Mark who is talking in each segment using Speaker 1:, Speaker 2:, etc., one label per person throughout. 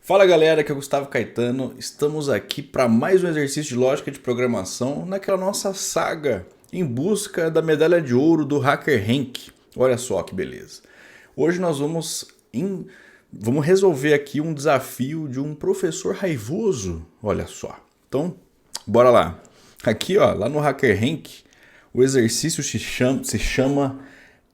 Speaker 1: Fala galera, aqui é o Gustavo Caetano. Estamos aqui para mais um exercício de lógica de programação naquela nossa saga em busca da medalha de ouro do Hacker Rank. Olha só que beleza. Hoje nós vamos resolver aqui um desafio de um professor raivoso. Olha só. Então, bora lá. Aqui, ó, lá no Hacker Rank, o exercício se chama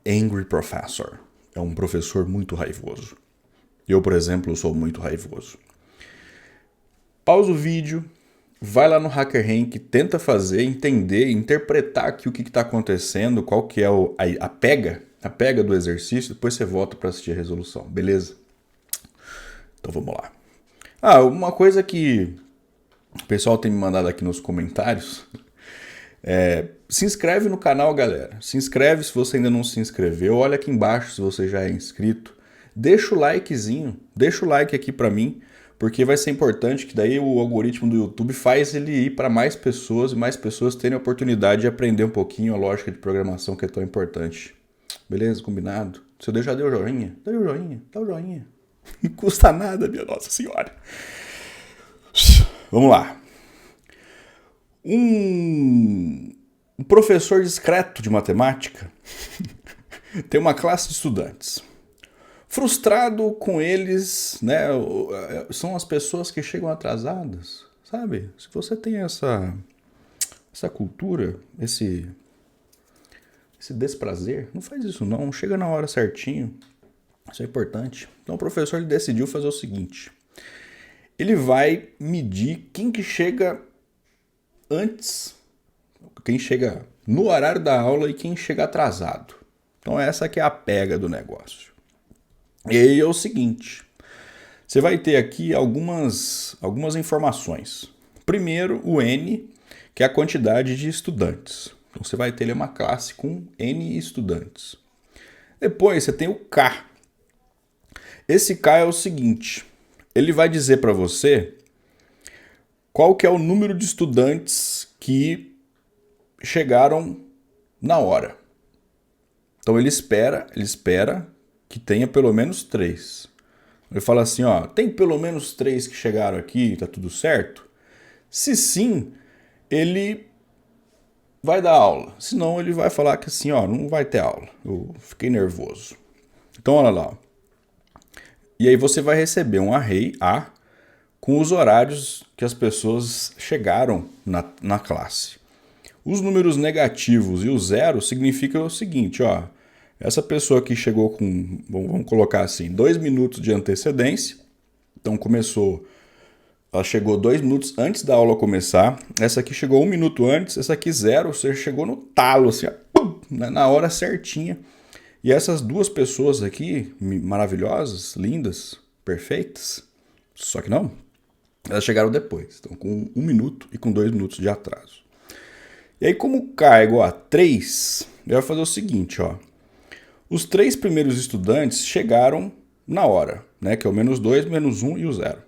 Speaker 1: Angry Professor. É um professor muito raivoso. Eu, por exemplo, sou muito raivoso. Pausa o vídeo, vai lá no Hacker Rank, tenta fazer, entender, interpretar aqui o que está acontecendo, qual que é a pega do exercício, depois você volta para assistir a resolução, beleza? Então vamos lá. Uma coisa que o pessoal tem me mandado aqui nos comentários se inscreve no canal, galera. Se inscreve se você ainda não se inscreveu. Olha aqui embaixo se você já é inscrito. Deixa o likezinho, deixa o like aqui pra mim, porque vai ser importante que daí o algoritmo do YouTube faz ele ir para mais pessoas e mais pessoas terem a oportunidade de aprender um pouquinho a lógica de programação que é tão importante. Beleza? Combinado? Se eu já deu o joinha, dá o joinha, dá o joinha. Não custa nada, minha Nossa Senhora. Vamos lá. Um professor discreto de matemática tem uma classe de estudantes. Frustrado com eles, né? São as pessoas que chegam atrasadas, sabe? Se você tem essa cultura, esse desprazer, não faz isso não. Chega na hora certinho. Isso é importante. Então o professor ele decidiu fazer o seguinte. Ele vai medir quem que chega antes, quem chega no horário da aula e quem chega atrasado. Então essa que é a pega do negócio. E aí é o seguinte, você vai ter aqui algumas informações. Primeiro, o N, que é a quantidade de estudantes. Então você vai ter uma classe com N estudantes. Depois você tem o K. Esse K é o seguinte, ele vai dizer para você qual que é o número de estudantes que chegaram na hora. Então ele espera que tenha pelo menos 3. Ele fala assim, ó, tem pelo menos 3 que chegaram aqui, tá tudo certo? Se sim, ele vai dar aula. Se não, ele vai falar que assim, ó, não vai ter aula. Eu fiquei nervoso. Então, olha lá. E aí você vai receber um array A com os horários que as pessoas chegaram na classe. Os números negativos e o zero significam o seguinte, ó. Essa pessoa que chegou com, vamos colocar assim, 2 minutos de antecedência. Então ela chegou 2 minutos antes da aula começar. Essa aqui chegou 1 minuto antes, essa aqui 0, ou seja, chegou no talo, assim, ó, pum, na hora certinha. E essas duas pessoas aqui, maravilhosas, lindas, perfeitas, só que não, elas chegaram depois, então com 1 minuto e com 2 minutos de atraso. E aí como K é igual a 3, ele vai fazer o seguinte, ó. Os 3 primeiros estudantes chegaram na hora, né? Que é o -2, -1 e o 0.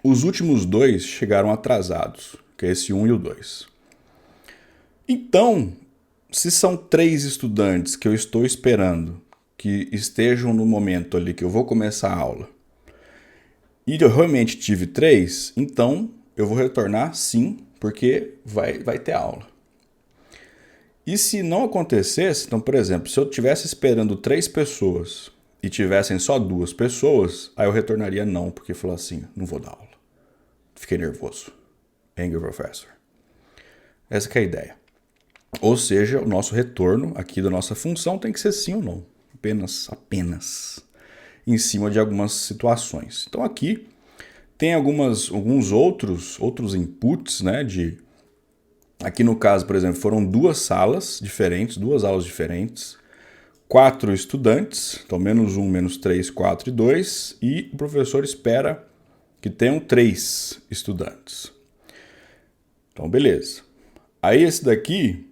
Speaker 1: Os últimos 2 chegaram atrasados, que é esse 1 e o 2. Então, se são 3 estudantes que eu estou esperando que estejam no momento ali que eu vou começar a aula, e eu realmente tive 3, então eu vou retornar sim, porque vai ter aula. E se não acontecesse, então, por exemplo, se eu estivesse esperando 3 pessoas e tivessem só 2 pessoas, aí eu retornaria não, porque falou assim, não vou dar aula. Fiquei nervoso. Angry Professor. Essa que é a ideia. Ou seja, o nosso retorno aqui da nossa função tem que ser sim ou não. Apenas. Em cima de algumas situações. Então aqui tem alguns outros inputs, né, aqui no caso, por exemplo, foram 2 salas diferentes, 2 aulas diferentes, 4 estudantes, então -1, -3, 4 e 2, e o professor espera que tenham 3 estudantes. Então, beleza. Aí esse daqui,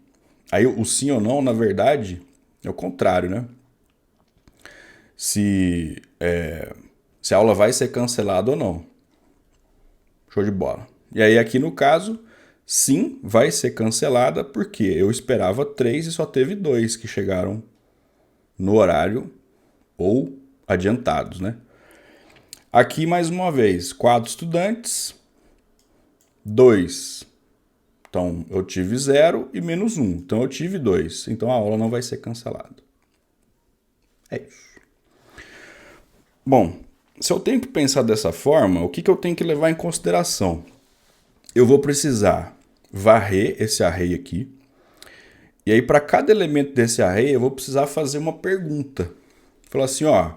Speaker 1: aí o sim ou não, na verdade, é o contrário, né? Se a aula vai ser cancelada ou não. Show de bola. E aí aqui no caso, sim, vai ser cancelada porque eu esperava 3 e só teve 2 que chegaram no horário ou adiantados, né? Aqui, mais uma vez, 4 estudantes, 2. Então, eu tive 0 e menos 1. Então, eu tive 2. Então, a aula não vai ser cancelada. É isso. Bom, se eu tenho que pensar dessa forma, o que eu tenho que levar em consideração? Eu vou precisar varrer esse array aqui. E aí, para cada elemento desse array, eu vou precisar fazer uma pergunta. Falar assim, ó,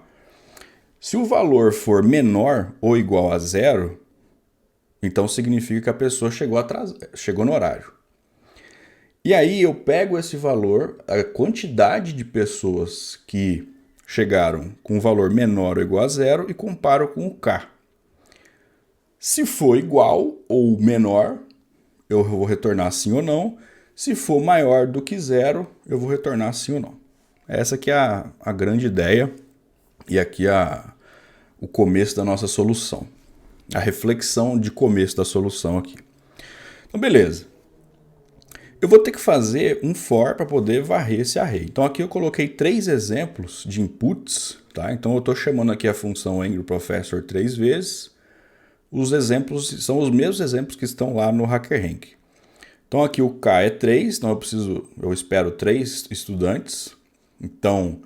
Speaker 1: se o valor for menor ou igual a 0, então significa que a pessoa chegou no horário. E aí eu pego esse valor, a quantidade de pessoas que chegaram com um valor menor ou igual a 0 e comparo com o K. Se for igual ou menor, eu vou retornar sim ou não. Se for maior do que 0, eu vou retornar sim ou não. Essa aqui é a grande ideia e aqui o começo da nossa solução. A reflexão de começo da solução aqui. Então, beleza. Eu vou ter que fazer um for para poder varrer esse array. Então aqui eu coloquei 3 exemplos de inputs, tá? Então eu estou chamando aqui a função angryProfessor 3 vezes. Os exemplos são os mesmos exemplos que estão lá no HackerRank. Então aqui o K é 3, então eu espero 3 estudantes. Então,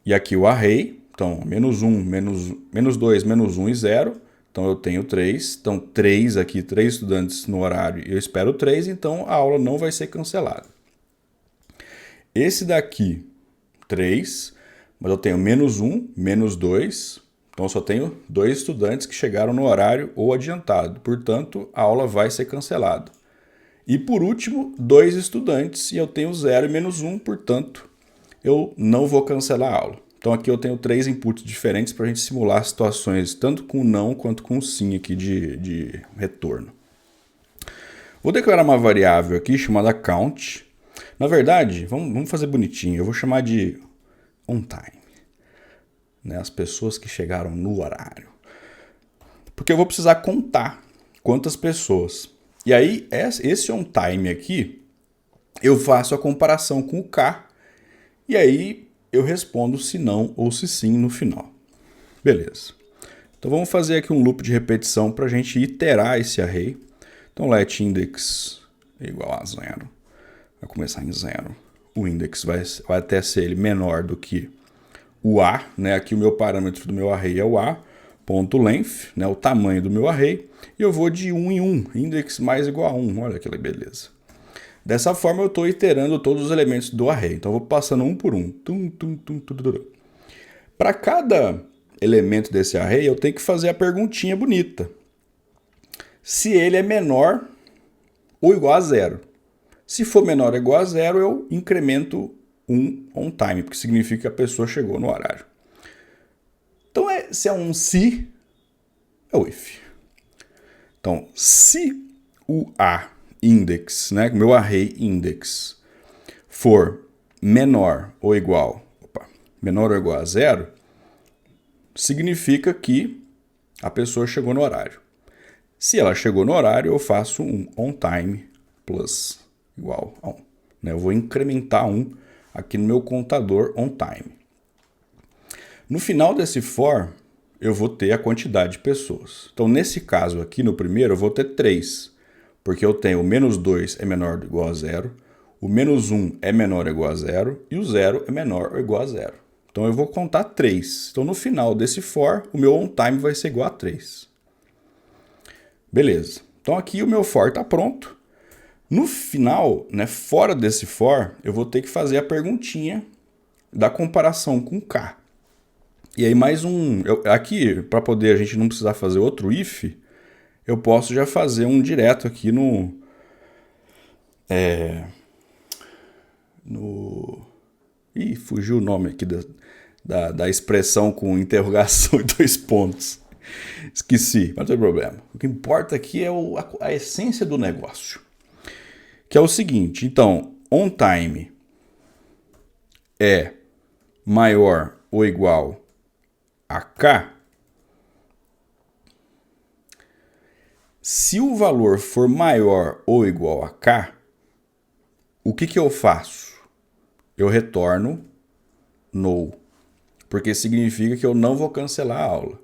Speaker 1: e aqui o array, então menos 1, menos 2, menos 1 e 0. Então eu tenho 3, então 3 aqui, 3 estudantes no horário e eu espero 3, então a aula não vai ser cancelada. Esse daqui, 3, mas eu tenho menos 1, menos 2, então eu só tenho 2 estudantes que chegaram no horário ou adiantado, portanto a aula vai ser cancelada. E por último, 2 estudantes e eu tenho 0 e menos 1, portanto eu não vou cancelar a aula. Então aqui eu tenho 3 inputs diferentes para a gente simular situações tanto com não quanto com sim aqui de retorno. Vou declarar uma variável aqui chamada count. Na verdade, vamos fazer bonitinho, eu vou chamar de onTime. Né, as pessoas que chegaram no horário. Porque eu vou precisar contar quantas pessoas. E aí, esse onTime aqui, eu faço a comparação com o K. E aí eu respondo se não ou se sim no final. Beleza. Então vamos fazer aqui um loop de repetição para a gente iterar esse array. Então let index igual a 0. Vai começar em 0. O index vai até ser ele menor do que o A. Né? Aqui o meu parâmetro do meu array é o A. Ponto length, né? O tamanho do meu array. E eu vou de 1 em 1. Index mais igual a 1. Olha que beleza. Dessa forma eu estou iterando todos os elementos do array. Então eu vou passando um por um. Para cada elemento desse array eu tenho que fazer a perguntinha bonita. Se ele é menor ou igual a 0. Se for menor ou igual a 0, eu incremento um onTime, porque significa que a pessoa chegou no horário. Então se é um se, é o if. Então, se o A index, né, meu array index, for menor ou igual a 0, significa que a pessoa chegou no horário. Se ela chegou no horário, eu faço um onTime plus igual a 1. Né? Eu vou incrementar 1 aqui no meu contador onTime. No final desse for, eu vou ter a quantidade de pessoas. Então, nesse caso aqui, no primeiro, eu vou ter 3. Porque eu tenho o menos 2 é menor ou igual a 0, o menos 1 é menor ou igual a 0 e o 0 é menor ou igual a 0. Então eu vou contar 3. Então no final desse for, o meu onTime vai ser igual a 3. Beleza. Então aqui o meu for está pronto. No final, né, fora desse for, eu vou ter que fazer a perguntinha da comparação com K. E aí mais um... aqui, para poder a gente não precisar fazer outro if, eu posso já fazer um direto aqui no Ih, fugiu o nome aqui da expressão com interrogação e 2 pontos. Esqueci, mas não tem problema. O que importa aqui é a essência do negócio. Que é o seguinte, então, onTime é maior ou igual a K. Se o valor for maior ou igual a K, o que eu faço? Eu retorno null, porque significa que eu não vou cancelar a aula.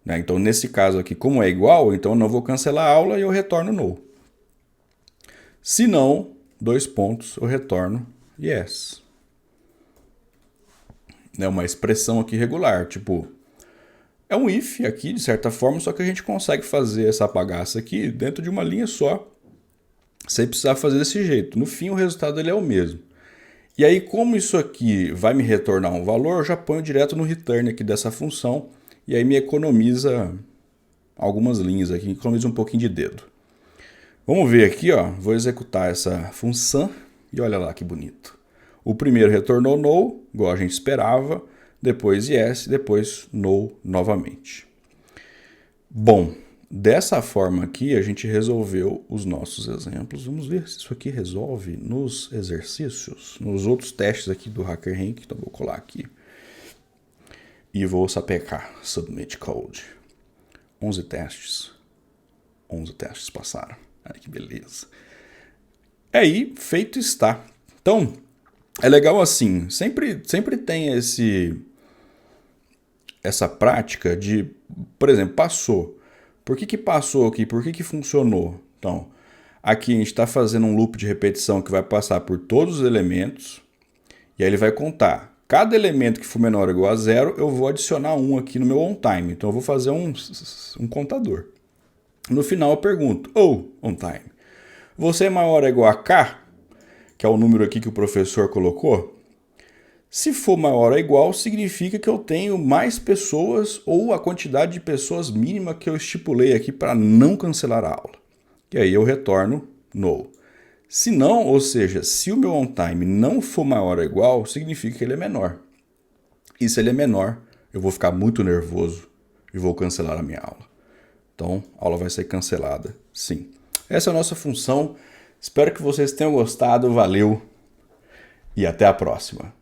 Speaker 1: né? Então, nesse caso aqui, como é igual, então eu não vou cancelar a aula e eu retorno no. Se não, 2 pontos, eu retorno yes. É uma expressão aqui regular, tipo, é um if aqui, de certa forma, só que a gente consegue fazer essa bagaça aqui dentro de uma linha só, sem precisar fazer desse jeito. No fim, o resultado ele é o mesmo. E aí, como isso aqui vai me retornar um valor, eu já ponho direto no return aqui dessa função, e aí me economiza algumas linhas aqui, economiza um pouquinho de dedo. Vamos ver aqui, ó, vou executar essa função, e olha lá que bonito. O primeiro retornou no, igual a gente esperava, depois yes, depois no novamente. Bom, dessa forma aqui a gente resolveu os nossos exemplos. Vamos ver se isso aqui resolve nos exercícios, nos outros testes aqui do HackerRank. Então vou colar aqui e vou sapecar Submit Code. 11 testes. 11 testes passaram. Ai, que beleza. Aí, feito está. Então, é legal assim, sempre tem essa prática de, por exemplo, passou. Por que passou aqui? Por que funcionou? Então, aqui a gente está fazendo um loop de repetição que vai passar por todos os elementos, e aí ele vai contar. Cada elemento que for menor ou igual a 0, eu vou adicionar 1 aqui no meu onTime. Então eu vou fazer um contador. No final eu pergunto, onTime, você é maior ou igual a K? Que é o número aqui que o professor colocou. Se for maior ou igual, significa que eu tenho mais pessoas ou a quantidade de pessoas mínima que eu estipulei aqui para não cancelar a aula. E aí eu retorno no. Se não, ou seja, se o meu onTime não for maior ou igual, significa que ele é menor. E se ele é menor, eu vou ficar muito nervoso e vou cancelar a minha aula. Então, a aula vai ser cancelada, sim. Essa é a nossa função. Espero que vocês tenham gostado. Valeu e até a próxima.